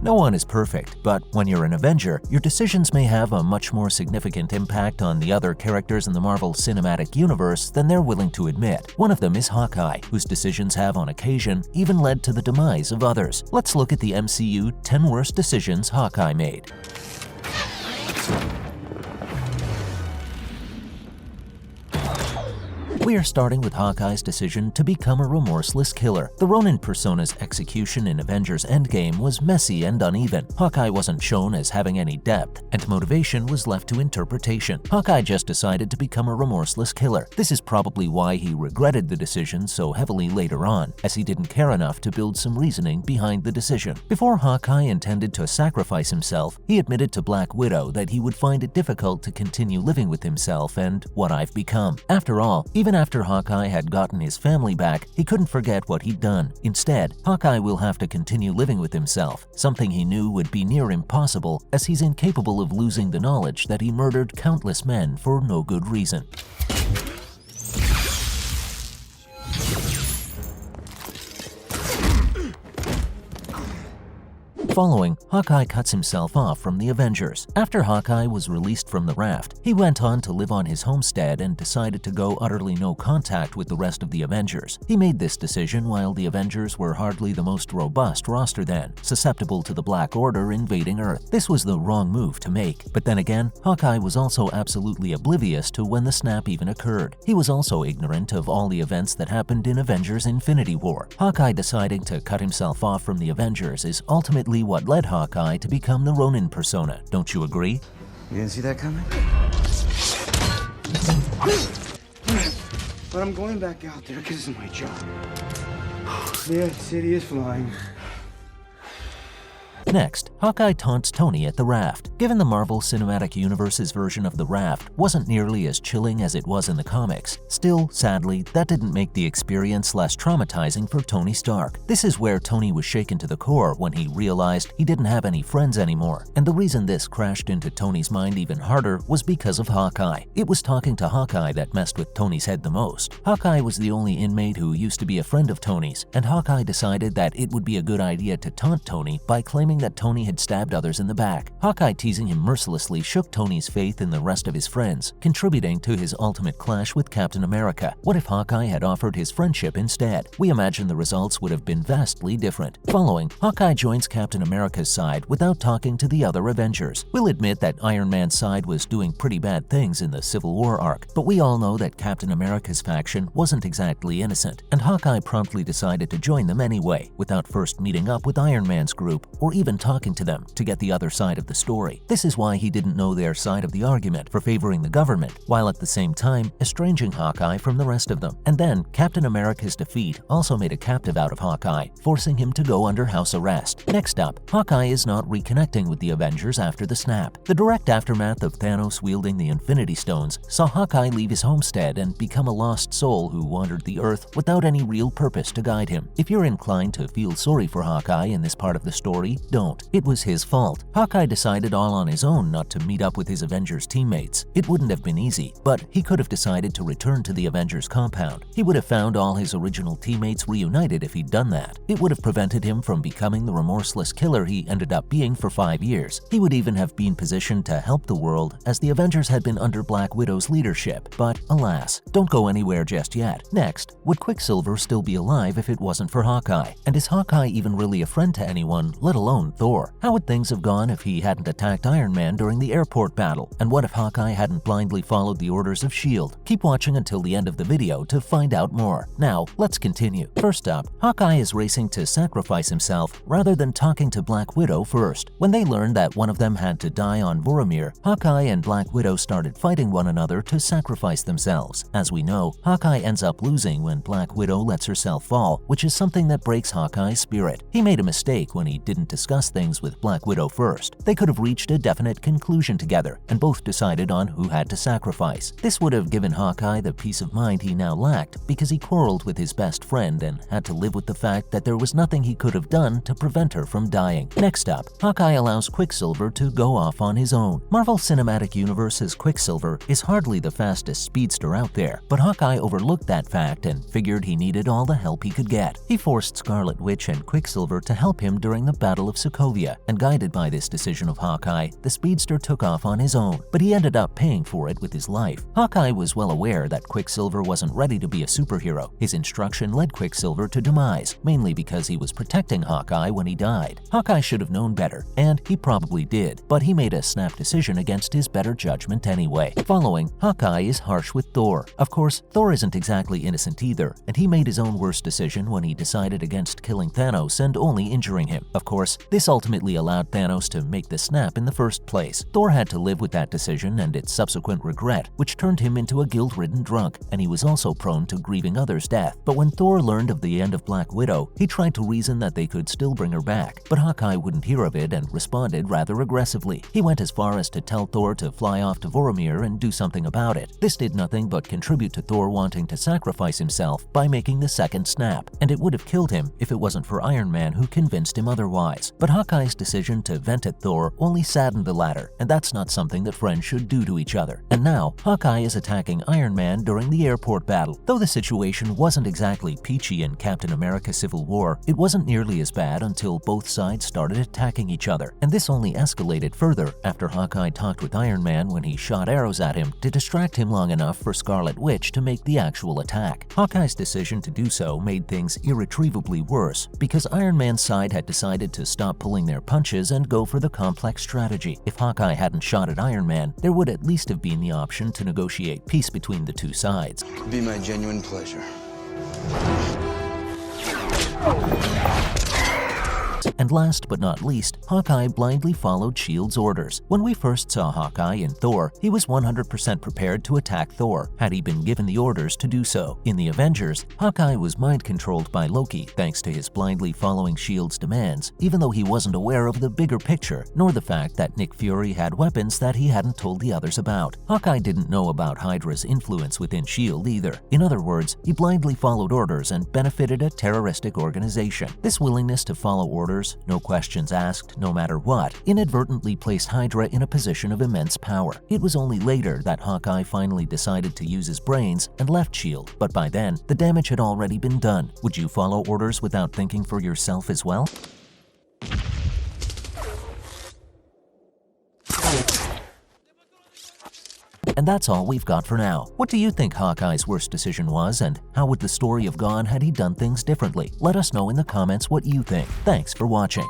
No one is perfect, but when you're an Avenger, your decisions may have a much more significant impact on the other characters in the Marvel Cinematic Universe than they're willing to admit. One of them is Hawkeye, whose decisions have on occasion even led to the demise of others. Let's look at the MCU 10 worst decisions Hawkeye made. We are starting with Hawkeye's decision to become a remorseless killer. The Ronin persona's execution in Avengers Endgame was messy and uneven. Hawkeye wasn't shown as having any depth, and motivation was left to interpretation. Hawkeye just decided to become a remorseless killer. This is probably why he regretted the decision so heavily later on, as he didn't care enough to build some reasoning behind the decision. Before Hawkeye intended to sacrifice himself, he admitted to Black Widow that he would find it difficult to continue living with himself and what I've become. After all, even after Hawkeye had gotten his family back, he couldn't forget what he'd done. Instead, Hawkeye will have to continue living with himself, something he knew would be near impossible as he's incapable of losing the knowledge that he murdered countless men for no good reason. Following, Hawkeye cuts himself off from the Avengers. After Hawkeye was released from the raft, he went on to live on his homestead and decided to go utterly no contact with the rest of the Avengers. He made this decision while the Avengers were hardly the most robust roster then, susceptible to the Black Order invading Earth. This was the wrong move to make. But then again, Hawkeye was also absolutely oblivious to when the snap even occurred. He was also ignorant of all the events that happened in Avengers Infinity War. Hawkeye deciding to cut himself off from the Avengers is ultimately what led Hawkeye to become the Ronin persona. Don't you agree? You didn't see that coming? But I'm going back out there because it's my job. Yeah, the city is flying. Next, Hawkeye taunts Tony at the raft. Given the Marvel Cinematic Universe's version of the raft wasn't nearly as chilling as it was in the comics, still, sadly, that didn't make the experience less traumatizing for Tony Stark. This is where Tony was shaken to the core when he realized he didn't have any friends anymore, and the reason this crashed into Tony's mind even harder was because of Hawkeye. It was talking to Hawkeye that messed with Tony's head the most. Hawkeye was the only inmate who used to be a friend of Tony's, and Hawkeye decided that it would be a good idea to taunt Tony by claiming that Tony had stabbed others in the back. Hawkeye teasing him mercilessly shook Tony's faith in the rest of his friends, contributing to his ultimate clash with Captain America. What if Hawkeye had offered his friendship instead? We imagine the results would have been vastly different. Following, Hawkeye joins Captain America's side without talking to the other Avengers. We'll admit that Iron Man's side was doing pretty bad things in the Civil War arc, but we all know that Captain America's faction wasn't exactly innocent, and Hawkeye promptly decided to join them anyway, without first meeting up with Iron Man's group or even talking to them to get the other side of the story. This is why he didn't know their side of the argument for favoring the government, while at the same time estranging Hawkeye from the rest of them. And then, Captain America's defeat also made a captive out of Hawkeye, forcing him to go under house arrest. Next up, Hawkeye is not reconnecting with the Avengers after the snap. The direct aftermath of Thanos wielding the Infinity Stones saw Hawkeye leave his homestead and become a lost soul who wandered the Earth without any real purpose to guide him. If you're inclined to feel sorry for Hawkeye in this part of the story, don't. It was his fault. Hawkeye decided all on his own not to meet up with his Avengers teammates. It wouldn't have been easy, but he could have decided to return to the Avengers compound. He would have found all his original teammates reunited if he'd done that. It would have prevented him from becoming the remorseless killer he ended up being for 5 years. He would even have been positioned to help the world as the Avengers had been under Black Widow's leadership. But alas, don't go anywhere just yet. Next, would Quicksilver still be alive if it wasn't for Hawkeye? And is Hawkeye even really a friend to anyone, let alone Thor? How would things have gone if he hadn't attacked Iron Man during the airport battle? And what if Hawkeye hadn't blindly followed the orders of S.H.I.E.L.D.? Keep watching until the end of the video to find out more. Now, let's continue. First up, Hawkeye is racing to sacrifice himself rather than talking to Black Widow first. When they learned that one of them had to die on Vormir, Hawkeye and Black Widow started fighting one another to sacrifice themselves. As we know, Hawkeye ends up losing when Black Widow lets herself fall, which is something that breaks Hawkeye's spirit. He made a mistake when he didn't discuss things with Black Widow first. They could have reached a definite conclusion together and both decided on who had to sacrifice. This would have given Hawkeye the peace of mind he now lacked because he quarreled with his best friend and had to live with the fact that there was nothing he could have done to prevent her from dying. Next up, Hawkeye allows Quicksilver to go off on his own. Marvel Cinematic Universe's Quicksilver is hardly the fastest speedster out there, but Hawkeye overlooked that fact and figured he needed all the help he could get. He forced Scarlet Witch and Quicksilver to help him during the Battle of Sokovia, and guided by this decision of Hawkeye, the speedster took off on his own, but he ended up paying for it with his life. Hawkeye was well aware that Quicksilver wasn't ready to be a superhero. His instruction led Quicksilver to demise, mainly because he was protecting Hawkeye when he died. Hawkeye should have known better, and he probably did, but he made a snap decision against his better judgment anyway. Following, Hawkeye is harsh with Thor. Of course, Thor isn't exactly innocent either, and he made his own worst decision when he decided against killing Thanos and only injuring him. Of course, this ultimately allowed Thanos to make the snap in the first place. Thor had to live with that decision and its subsequent regret, which turned him into a guilt-ridden drunk, and he was also prone to grieving others' death. But when Thor learned of the end of Black Widow, he tried to reason that they could still bring her back, but Hawkeye wouldn't hear of it and responded rather aggressively. He went as far as to tell Thor to fly off to Vormir and do something about it. This did nothing but contribute to Thor wanting to sacrifice himself by making the second snap, and it would have killed him if it wasn't for Iron Man who convinced him otherwise. But Hawkeye's decision to vent at Thor only saddened the latter, and that's not something that friends should do to each other. And now, Hawkeye is attacking Iron Man during the airport battle. Though the situation wasn't exactly peachy in Captain America Civil War, it wasn't nearly as bad until both sides started attacking each other, and this only escalated further after Hawkeye talked with Iron Man when he shot arrows at him to distract him long enough for Scarlet Witch to make the actual attack. Hawkeye's decision to do so made things irretrievably worse because Iron Man's side had decided to stop pulling their punches and go for the complex strategy. If Hawkeye hadn't shot at Iron Man, there would at least have been the option to negotiate peace between the two sides. It'd be my genuine pleasure. And last but not least, Hawkeye blindly followed S.H.I.E.L.D.'s orders. When we first saw Hawkeye in Thor, he was 100% prepared to attack Thor, had he been given the orders to do so. In the Avengers, Hawkeye was mind-controlled by Loki thanks to his blindly following S.H.I.E.L.D.'s demands, even though he wasn't aware of the bigger picture, nor the fact that Nick Fury had weapons that he hadn't told the others about. Hawkeye didn't know about Hydra's influence within S.H.I.E.L.D. either. In other words, he blindly followed orders and benefited a terroristic organization. This willingness to follow orders, no questions asked, no matter what, inadvertently placed Hydra in a position of immense power. It was only later that Hawkeye finally decided to use his brains and left S.H.I.E.L.D., but by then, the damage had already been done. Would you follow orders without thinking for yourself as well? And that's all we've got for now. What do you think Hawkeye's worst decision was, and how would the story have gone had he done things differently? Let us know in the comments what you think. Thanks for watching.